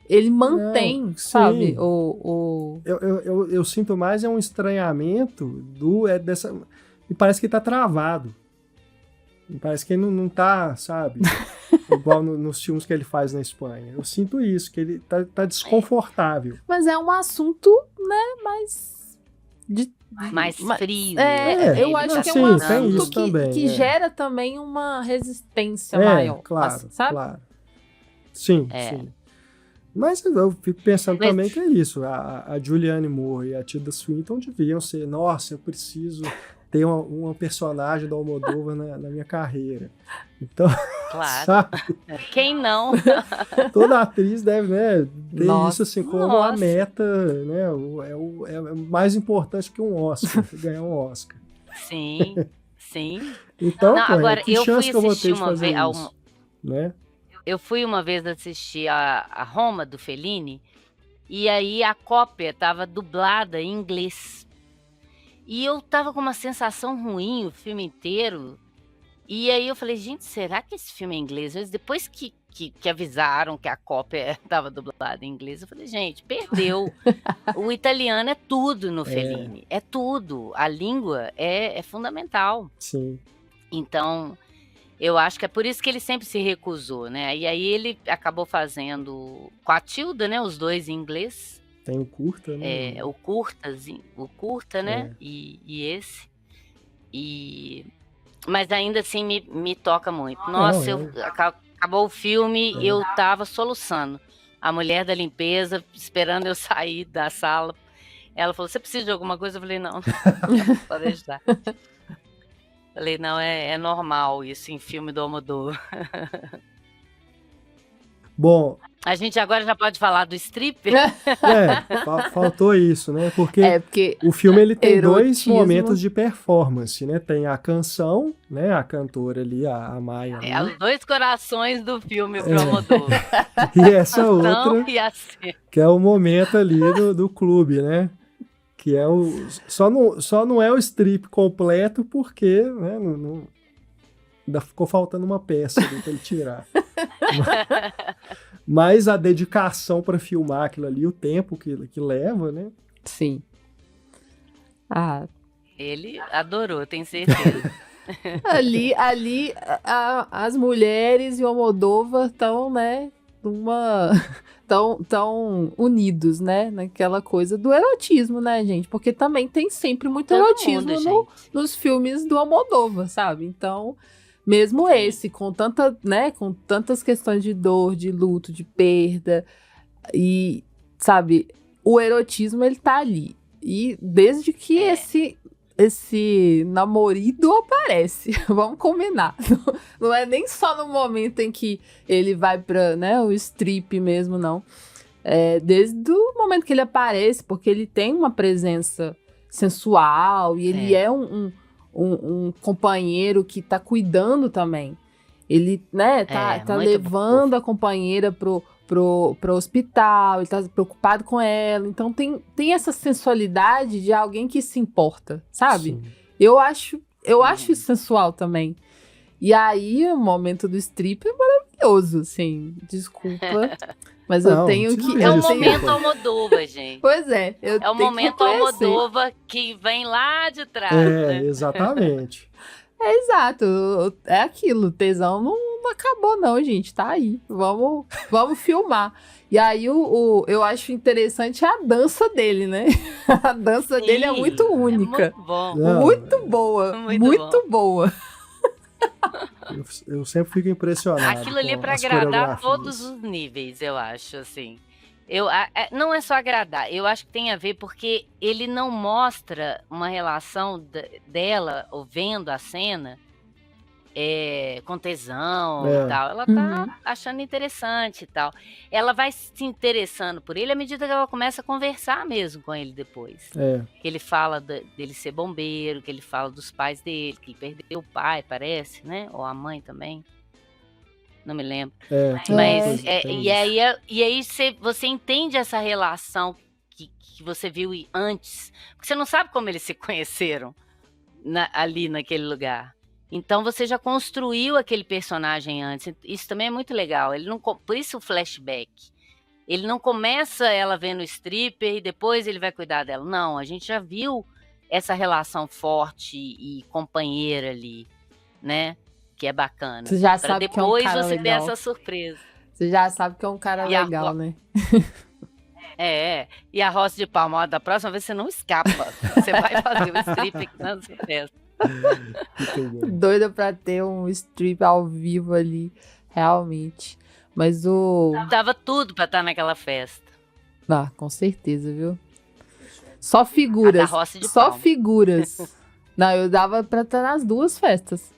ele mantém, sabe? Eu sinto mais um estranhamento dessa. Me parece que ele tá travado. Me parece que ele não tá, sabe? Igual nos filmes que ele faz na Espanha. Eu sinto isso, que ele tá desconfortável. Mas é um assunto, né, mais frio. Eu acho que é um assunto que gera também uma resistência maior. Claro, sabe? claro. Sim. Mas eu fico pensando também que é isso. A Julianne Moore e a Tilda Swinton deviam ser, nossa, eu preciso ter uma personagem da Almodóvar na minha carreira. Então, claro. Sabe? Quem não? Toda atriz deve, né, ter isso assim como uma meta, né? É mais importante que um Oscar, ganhar um Oscar. Sim. Então, agora, que eu chance fui que eu vou ter assistir de fazer isso, né? Eu fui uma vez assistir a Roma, do Fellini, e aí a cópia estava dublada em inglês. E eu tava com uma sensação ruim o filme inteiro. E aí eu falei, gente, será que esse filme é em inglês? Mas depois que avisaram que a cópia estava dublada em inglês, eu falei, gente, perdeu. O italiano é tudo no Fellini. É tudo. A língua é fundamental. Sim. Então, eu acho que é por isso que ele sempre se recusou, né? E aí ele acabou fazendo com a Tilda, né? Os dois em inglês. Tem o curta, né? O curta, né? E esse. Mas ainda assim me toca muito. Nossa, acabou o filme e eu tava soluçando. A mulher da limpeza, esperando eu sair da sala. Ela falou, você precisa de alguma coisa? Eu falei, não, pode deixar. Falei, não, é normal isso em filme do Almodóvar. Bom... A gente agora já pode falar do stripper? Faltou isso, né? Porque o filme ele tem dois momentos de performance, né? Tem a canção, né? A cantora ali, a Maia. Os dois corações do filme pro Almodóvar. E essa outra, que é o momento ali do clube, né? Que é só não é o strip completo porque, né? Ainda ficou faltando uma peça ali pra ele tirar. Mas a dedicação para filmar aquilo ali, o tempo que leva, né? Sim. Ele adorou, tenho certeza. ali as mulheres e o Almodóvar estão, né, tão unidos, né, naquela coisa do erotismo, né, gente? Porque também tem sempre muito erotismo nos filmes do Almodóvar, sabe? Então... Mesmo esse, com tantas questões de dor, de luto, de perda, e, sabe, o erotismo, ele tá ali. E desde que esse namorido aparece, vamos combinar. Não é nem só no momento em que ele vai pra, né, o strip mesmo, não. É desde o momento que ele aparece, porque ele tem uma presença sensual, e ele é um companheiro que tá cuidando também. Ele, né, tá levando a companheira pro hospital, ele tá preocupado com ela. Então tem essa sensualidade de alguém que se importa, sabe? Sim. Eu acho isso sensual também. E aí, o momento do strip é maravilhoso, assim. Desculpa. Mas eu tenho que... É o momento Almodóvar, gente. Pois é. É o momento Almodóvar que vem lá de trás. Né? Exatamente. Exato. É aquilo. O tesão não acabou, não, gente. Tá aí. Vamos filmar. E aí, eu acho interessante a dança dele, né? A dança dele é muito única. É muito bom. Muito boa. Muito boa. Eu sempre fico impressionado. Aquilo ali é pra agradar todos os níveis, eu acho, assim. Não é só agradar, eu acho que tem a ver porque ele não mostra uma relação dela, ou vendo a cena, com tesão e tal. Ela tá achando interessante e tal. Ela vai se interessando por ele à medida que ela começa a conversar mesmo com ele depois. Que ele fala dele ser bombeiro, que ele fala dos pais dele, que ele perdeu o pai, parece, né? Ou a mãe também. Não me lembro. Mas, e aí você entende essa relação que você viu antes. Porque você não sabe como eles se conheceram. ali naquele lugar. Então você já construiu aquele personagem antes. Isso também é muito legal. Por isso o flashback. Ele não começa ela vendo o stripper e depois ele vai cuidar dela. Não, a gente já viu essa relação forte e companheira ali, né? Que é bacana. Você já Pra sabe que é um depois cara você ter legal. essa surpresa. Você já sabe que é um cara E a legal, né? E a Roça de Palma, ó, da próxima vez você não escapa. Você vai fazer o strip aqui na sua festa. Muito bom. Doida pra ter um strip ao vivo ali, realmente. Mas Dava tudo pra estar naquela festa. Ah, com certeza, viu? Só A da figuras. Roça de Só Palma. figuras. Não, eu dava pra estar nas duas festas.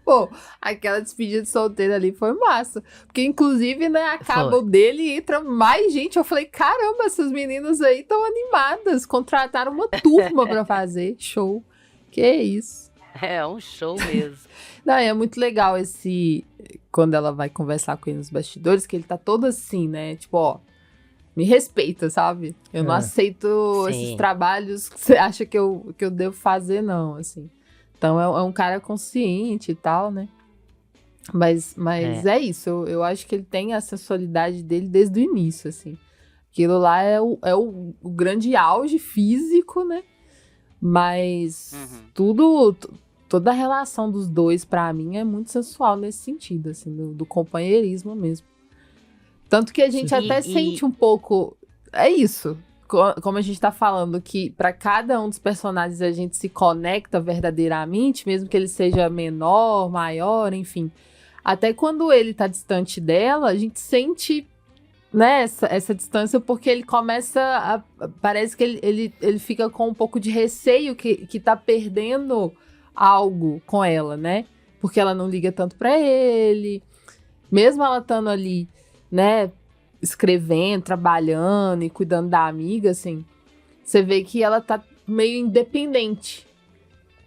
Pô, aquela despedida de solteiro ali foi massa. Porque, inclusive, né, acaba o dele e entra mais gente. Eu falei, caramba, essas meninas aí estão animadas. Contrataram uma turma pra fazer show. Que isso. É um show mesmo. Não, é muito legal quando ela vai conversar com ele nos bastidores, que ele tá todo assim, né? Tipo, ó, me respeita, sabe? Eu não aceito Sim. esses trabalhos que você acha que eu devo fazer, não, assim. Então é um cara consciente e tal, né? Mas é isso, eu acho que ele tem a sensualidade dele desde o início, assim. Aquilo lá é o grande auge físico, né? Mas toda a relação dos dois, pra mim, é muito sensual nesse sentido, assim, do companheirismo mesmo. Tanto que a gente até sente um pouco... É isso, como a gente tá falando, que pra cada um dos personagens a gente se conecta verdadeiramente, mesmo que ele seja menor, maior, enfim. Até quando ele tá distante dela, a gente sente, né, essa distância, porque ele começa parece que ele fica com um pouco de receio que tá perdendo algo com ela, né? Porque ela não liga tanto pra ele. Mesmo ela estando ali, né, escrevendo, trabalhando e cuidando da amiga, assim, você vê que ela tá meio independente.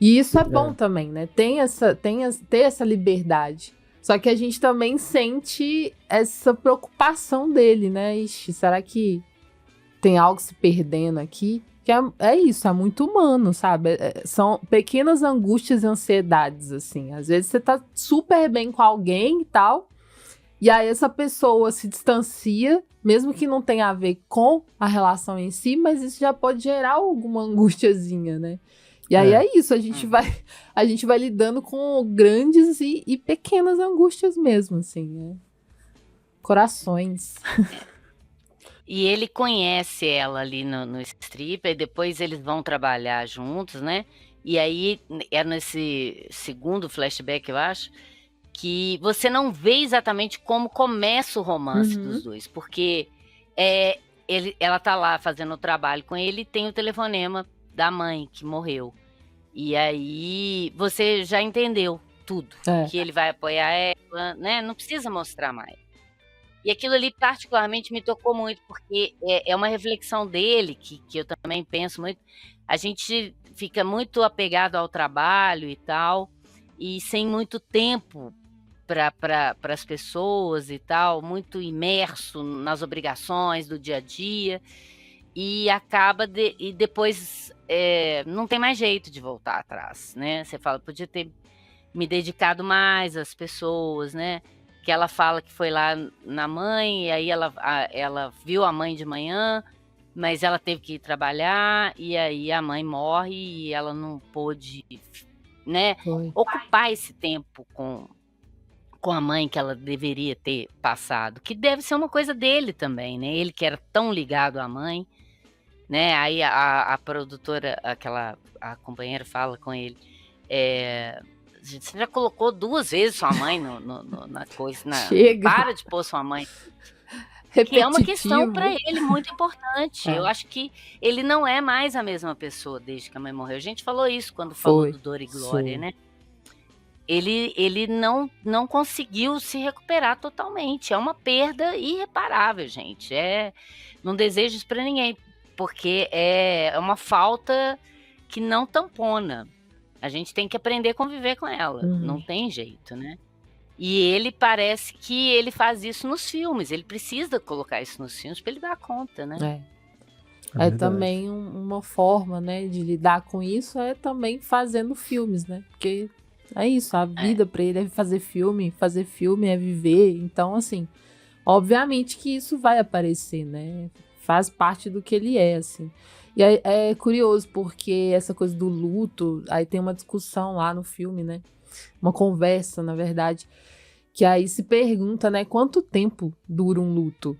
E isso é bom também, né? Ter essa liberdade. Só que a gente também sente essa preocupação dele, né? Ixi, será que tem algo se perdendo aqui? Que é isso, é muito humano, sabe? São pequenas angústias e ansiedades, assim. Às vezes você tá super bem com alguém e tal, e aí essa pessoa se distancia, mesmo que não tenha a ver com a relação em si, mas isso já pode gerar alguma angustiazinha, né? E aí é isso, a gente vai lidando com grandes e pequenas angústias mesmo, assim, né? Corações. E ele conhece ela ali no strip, e depois eles vão trabalhar juntos, né? E aí é nesse segundo flashback, eu acho, que você não vê exatamente como começa o romance dos dois, porque ela tá lá fazendo o trabalho com ele e tem o telefonema da mãe que morreu. E aí você já entendeu tudo, que ele vai apoiar ela, né? Não precisa mostrar mais. E aquilo ali particularmente me tocou muito, porque é uma reflexão dele, que eu também penso muito. A gente fica muito apegado ao trabalho e tal, e sem muito tempo para as pessoas e tal, muito imerso nas obrigações do dia a dia, e e depois não tem mais jeito de voltar atrás, né? Você fala, podia ter me dedicado mais às pessoas, né? Que ela fala que foi lá na mãe, e aí ela viu a mãe de manhã, mas ela teve que ir trabalhar, e aí a mãe morre e ela não pôde, né, ocupar esse tempo com a mãe que ela deveria ter passado, que deve ser uma coisa dele também, né? Ele que era tão ligado à mãe, né? Aí a produtora, a companheira fala com ele, você já colocou 2 vezes sua mãe na coisa, Chega. para de pôr sua mãe. Que é uma questão para ele muito importante. Eu acho que ele não é mais a mesma pessoa desde que a mãe morreu. A gente falou isso quando falou do Dor e Glória, né? Ele não conseguiu se recuperar totalmente. É uma perda irreparável, gente. Não desejo isso para ninguém, porque é uma falta que não tampona. A gente tem que aprender a conviver com ela. Não tem jeito, né? E ele parece que ele faz isso nos filmes. Ele precisa colocar isso nos filmes para ele dar conta, né? É também uma forma, né, de lidar com isso, é também fazendo filmes, né? Porque é isso, a vida pra ele é fazer filme é viver. Então, assim, obviamente que isso vai aparecer, né? Faz parte do que ele é, assim. E é curioso, porque essa coisa do luto, aí tem uma discussão lá no filme, né? Uma conversa, na verdade, que aí se pergunta, né, quanto tempo dura um luto?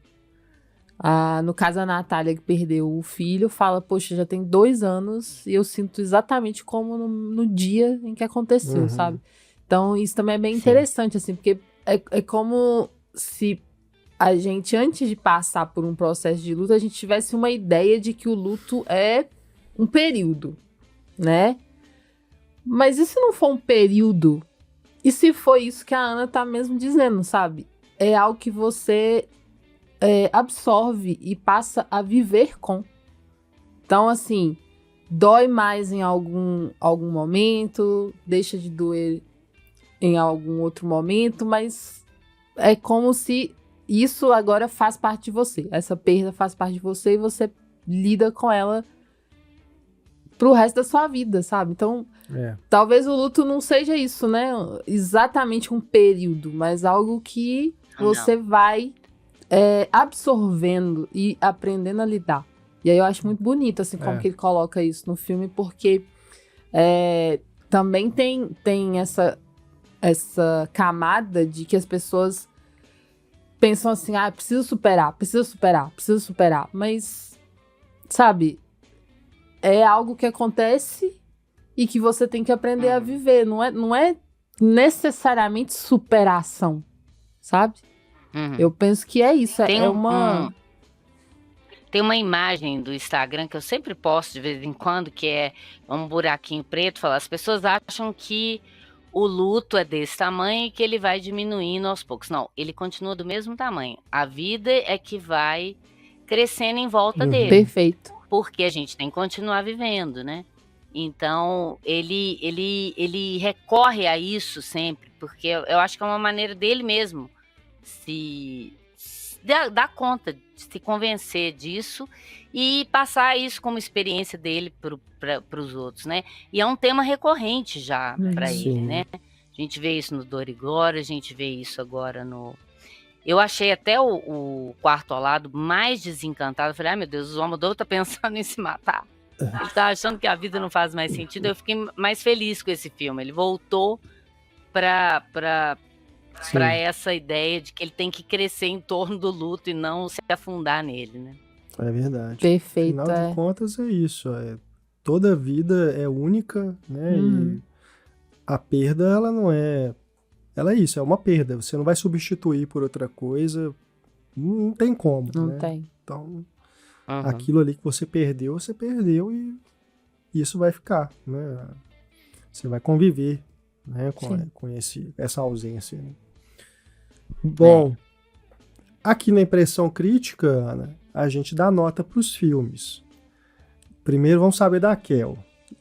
No caso, a Natália, que perdeu o filho, fala, poxa, já tem 2 anos e eu sinto exatamente como no dia em que aconteceu, sabe? Então, isso também é bem interessante, assim, porque é como se a gente, antes de passar por um processo de luto, a gente tivesse uma ideia de que o luto é um período, né? Mas e se não for um período? E se foi isso que a Ana tá mesmo dizendo, sabe? É algo que você absorve e passa a viver com. Então, assim, dói mais em algum momento, deixa de doer em algum outro momento, mas é como se isso agora faz parte de você. Essa perda faz parte de você e você lida com ela pro resto da sua vida, sabe? Então, talvez o luto não seja isso, né? Exatamente um período, mas algo que você vai absorvendo e aprendendo a lidar. E aí eu acho muito bonito, assim, como que ele coloca isso no filme, porque também tem essa camada de que as pessoas pensam assim, preciso superar. Mas, sabe, é algo que acontece e que você tem que aprender a viver. Não é necessariamente superação, sabe? Eu penso que é isso. Tem uma imagem do Instagram que eu sempre posto de vez em quando, que é um buraquinho preto. As pessoas acham que o luto é desse tamanho e que ele vai diminuindo aos poucos. Não, ele continua do mesmo tamanho. A vida é que vai crescendo em volta dele. Perfeito. Porque a gente tem que continuar vivendo, né? Então, ele recorre a isso sempre, porque eu acho que é uma maneira dele mesmo dar conta, de se convencer disso e passar isso como experiência dele para os outros, né? E é um tema recorrente já para ele, né? A gente vê isso no Dor e Glória, a gente vê isso agora no... Eu achei até o Quarto ao Lado mais desencantado. Eu falei, meu Deus, o Almodóvar tá pensando em se matar. Ele tá achando que a vida não faz mais sentido. Eu fiquei mais feliz com esse filme. Ele voltou para essa ideia de que ele tem que crescer em torno do luto e não se afundar nele, né? É verdade. Perfeito. Afinal de contas é isso. Toda vida é única, né? E a perda, ela não é... Ela é isso, é uma perda. Você não vai substituir por outra coisa. Não tem como, Não né? tem. Então, aquilo ali que você perdeu e isso vai ficar, né? Você vai conviver, né, com essa ausência. Né? Bom, aqui na Impressão Crítica, Ana, a gente dá nota para os filmes. Primeiro vamos saber da Kel.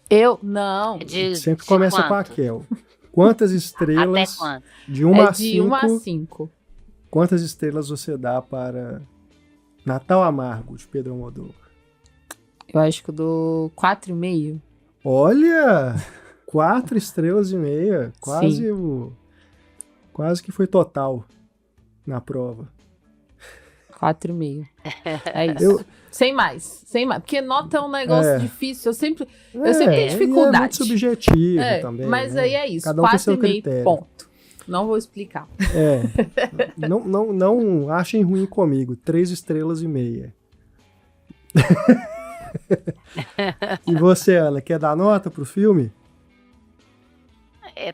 Eu? Não. Sempre começa com a Kel. Quantas estrelas? Até quanto? De 1 a de 1 a 5. Quantas estrelas você dá para Natal Amargo, de Pedro Almodóvar? Eu acho que eu dou 4,5. Olha! 4 estrelas e meia. Quase que foi total na prova. 4,5. É isso. Sem mais. Porque nota é um negócio difícil. Eu sempre tenho dificuldade. É muito subjetivo também. Mas né? aí é isso. Cada um tem seu 4,5, critério. ponto. Não vou explicar. Não achem ruim comigo. 3 estrelas e meia. E você, Ana, quer dar nota pro filme?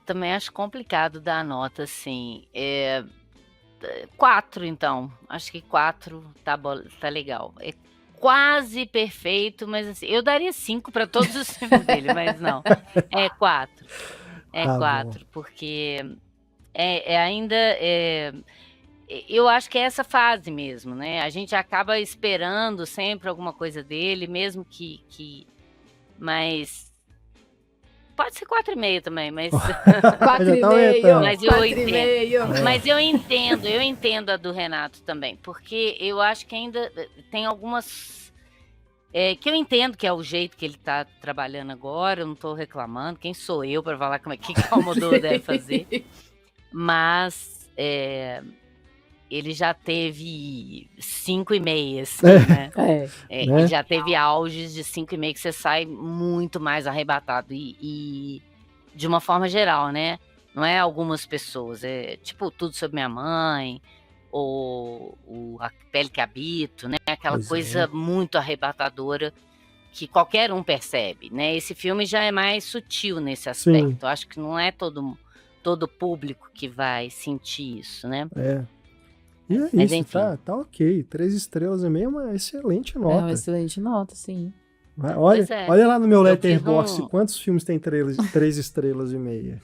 Também acho complicado dar nota, assim. 4, então. Acho que 4 tá legal. É quase perfeito, mas assim, eu daria 5 para todos os filmes dele, mas não. É 4. É 4, porque ainda... eu acho que é essa fase mesmo, né? A gente acaba esperando sempre alguma coisa dele, mesmo que mas... Pode ser 4,5 também, mas... 4,5, mas eu 4,5. Mas eu entendo a do Renato também, porque eu acho que ainda tem algumas que eu entendo que é o jeito que ele tá trabalhando agora, eu não tô reclamando, quem sou eu para falar como é que o Almodóvar deve fazer, mas ele já teve 5,5, assim, né? Ele já teve auges de 5,5 que você sai muito mais arrebatado e de uma forma geral, né? Não é algumas pessoas, é tipo Tudo Sobre Minha Mãe, ou A Pele que Habito, né? Aquela coisa muito arrebatadora que qualquer um percebe, né? Esse filme já é mais sutil nesse aspecto. Eu acho que não é todo público que vai sentir isso, né? E é Mas, isso, enfim. tá ok. 3 estrelas e meia é uma excelente nota. É uma excelente nota, sim. Olha lá no meu Letterboxd quantos filmes tem 3 estrelas e meia.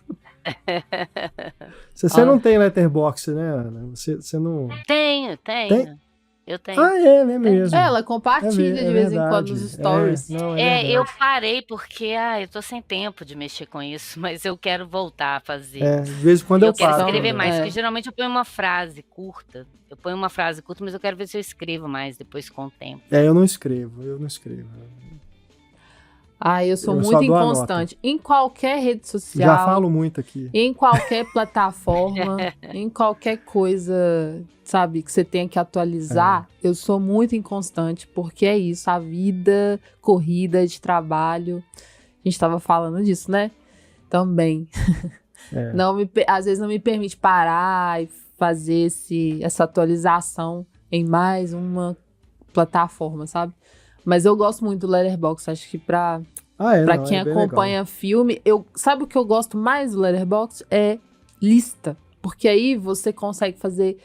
Você não tem Letterboxd, né, Ana? Você não... Tenho. Eu tenho. É mesmo. Ela compartilha de vez em quando nos stories. Eu parei porque eu tô sem tempo de mexer com isso, mas eu quero voltar a fazer. De vez em quando eu quero paro. escrever mais, porque geralmente eu ponho uma frase curta. Mas eu quero ver se eu escrevo mais depois com o tempo. Eu não escrevo. Eu sou muito inconstante. Em qualquer rede social. Já falo muito aqui. Em qualquer plataforma, em qualquer coisa, sabe, que você tenha que atualizar, eu sou muito inconstante, porque é isso, a vida, corrida de trabalho. A gente tava falando disso, né? Também. Às vezes não me permite parar e fazer essa atualização em mais uma plataforma, sabe? Mas eu gosto muito do Letterboxd, acho que pra quem acompanha filme, sabe o que eu gosto mais do Letterboxd? É lista, porque aí você consegue fazer,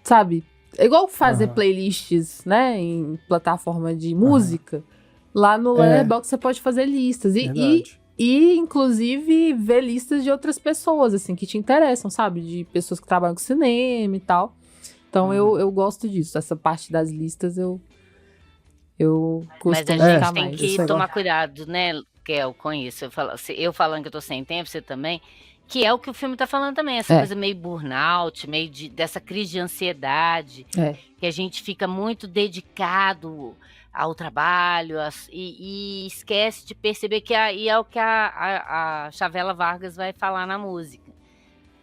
sabe, é igual fazer playlists, né, em plataforma de música, lá no Letterboxd você pode fazer listas, e inclusive ver listas de outras pessoas, assim, que te interessam, sabe, de pessoas que trabalham com cinema e tal, então eu gosto disso, essa parte das listas eu Mas a gente tem que tomar cuidado, né, Kel, com isso. Eu falando que eu tô sem tempo, você também, que é o que o filme tá falando também, essa coisa meio burnout, meio dessa crise de ansiedade, que a gente fica muito dedicado ao trabalho e esquece de perceber que é o que a Chavela Vargas vai falar na música,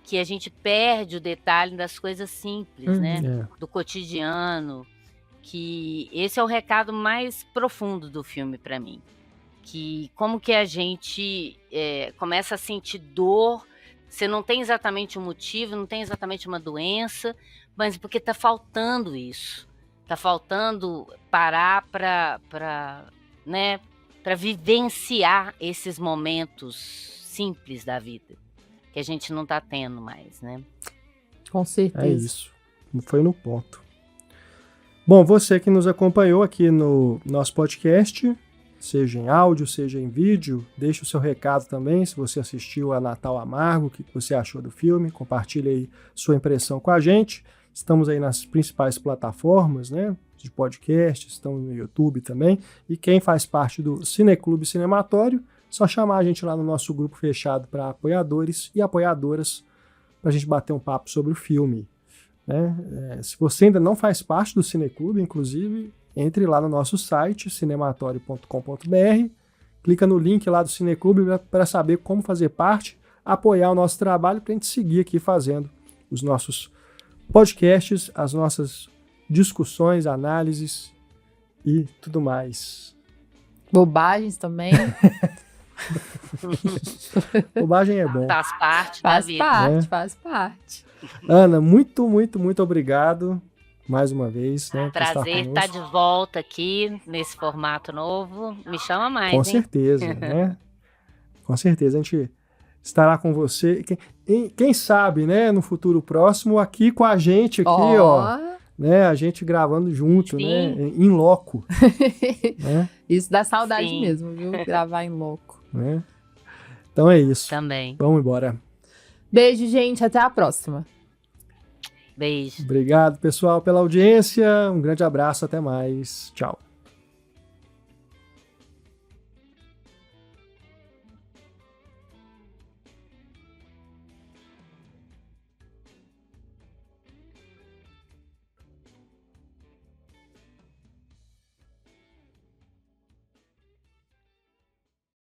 que a gente perde o detalhe das coisas simples, né, do cotidiano, que esse é o recado mais profundo do filme para mim, que como que a gente começa a sentir dor, você não tem exatamente um motivo, não tem exatamente uma doença, mas porque tá faltando isso, tá faltando parar para vivenciar esses momentos simples da vida, que a gente não tá tendo mais, né? Com certeza. É isso, foi no ponto. Bom, você que nos acompanhou aqui no nosso podcast, seja em áudio, seja em vídeo, deixe o seu recado também, se você assistiu a Natal Amargo, o que você achou do filme, compartilhe aí sua impressão com a gente. Estamos aí nas principais plataformas, né, de podcast, estamos no YouTube também, e quem faz parte do Cineclube Cinematório, só chamar a gente lá no nosso grupo fechado para apoiadores e apoiadoras, para a gente bater um papo sobre o filme. Se você ainda não faz parte do Cineclube, inclusive, entre lá no nosso site, cinematório.com.br, clica no link lá do Cineclube para saber como fazer parte, apoiar o nosso trabalho para a gente seguir aqui fazendo os nossos podcasts, as nossas discussões, análises e tudo mais. Bobagens também. Bobagem é bom. Faz parte da vida. Faz parte. Ana, muito, muito, muito obrigado mais uma vez. Né, prazer estar de volta aqui nesse formato novo. Me chama mais, Com certeza, né? Com certeza. A gente estará com você. Quem sabe, né, no futuro próximo, aqui com a gente, aqui, né, a gente gravando junto, né, em loco. Né? Isso dá saudade mesmo, viu? Gravar em loco. Né? Então é isso. Também. Vamos embora. Beijo, gente. Até a próxima. Beijo. Obrigado, pessoal, pela audiência. Um grande abraço. Até mais. Tchau.